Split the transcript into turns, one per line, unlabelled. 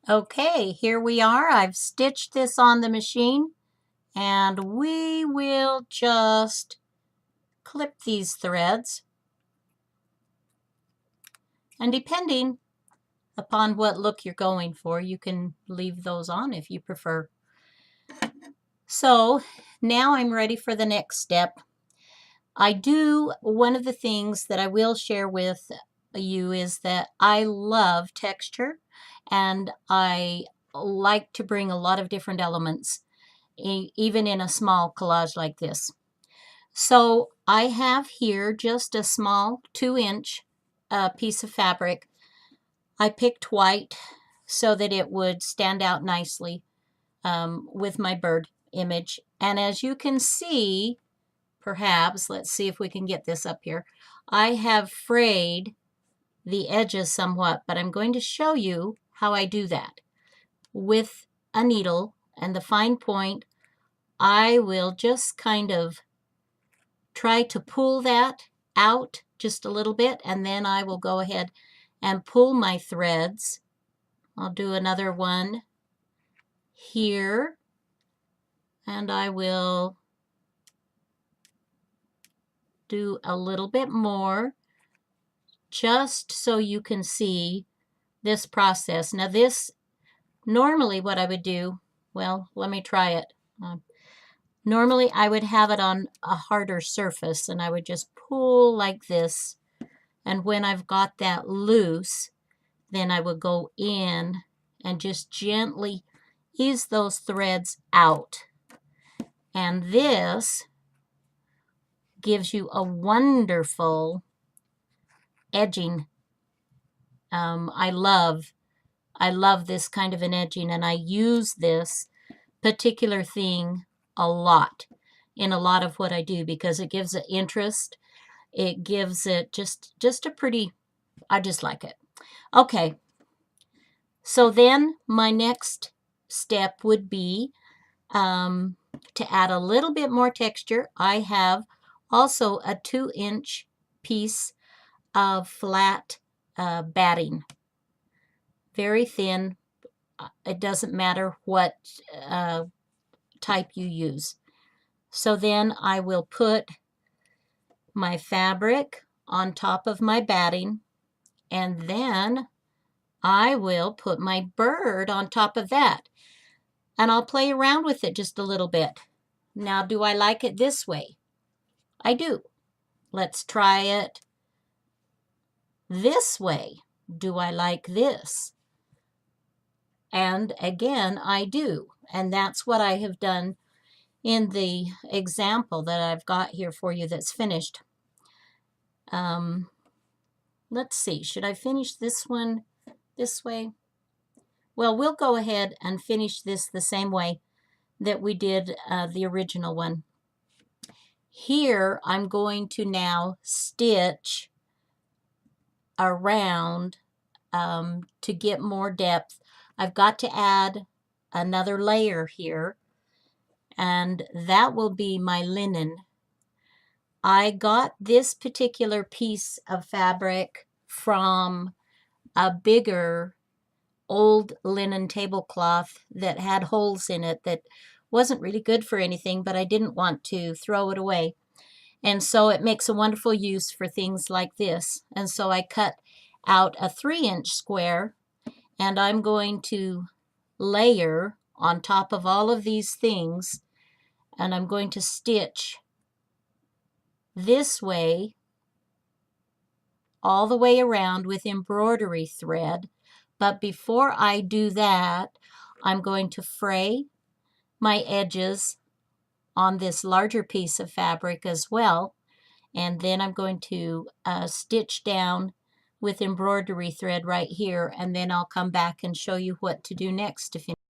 Okay, here we are. I've stitched this on the machine and we will just clip these threads. And depending upon what look you're going for, you can leave those on if you prefer. So now I'm ready for the next step. One of the things that I will share with you is that I love texture and I like to bring a lot of different elements, even in a small collage like this. So I have here just a small 2-inch piece of fabric. I picked white so that it would stand out nicely with my bird image. And as you can see, perhaps, let's see if we can get this up here. I have frayed the edges somewhat, but I'm going to show you how I do that. With a needle and the fine point, I will just kind of try to pull that out just a little bit, and then I will go ahead and pull my threads. I'll do another one here, and I will do a little bit more just so you can see this process. Now this, normally what I would do, well, let me try it. Normally I would have it on a harder surface and I would just pull like this, and when I've got that loose, then I would go in and just gently ease those threads out. And this gives you a wonderful edging. I love this kind of an edging, and I use this particular thing a lot in a lot of what I do because it gives it interest. It gives it just a pretty, I just like it. Okay, so then my next step would be to add a little bit more texture. I have also a 2-inch piece of flat batting. Very thin. It doesn't matter what type you use. So then I will put my fabric on top of my batting, and then I will put my bird on top of that. And I'll play around with it just a little bit. Now, do I like it this way? I do. Let's try it this way. Do I like this? And again, I do. And that's what I have done in the example that I've got here for you that's finished. Let's see, should I finish this one this way? Well, we'll go ahead and finish this the same way that we did the original one. Here, I'm going to now stitch around to get more depth. I've got to add another layer here, and that will be my linen. I got this particular piece of fabric from a bigger old linen tablecloth that had holes in it that wasn't really good for anything, but I didn't want to throw it away. And so it makes a wonderful use for things like this. And so I cut out a 3-inch square, and I'm going to layer on top of all of these things, and I'm going to stitch this way all the way around with embroidery thread. But before I do that, I'm going to fray my edges on this larger piece of fabric as well, and then I'm going to stitch down with embroidery thread right here, and then I'll come back and show you what to do next to finish.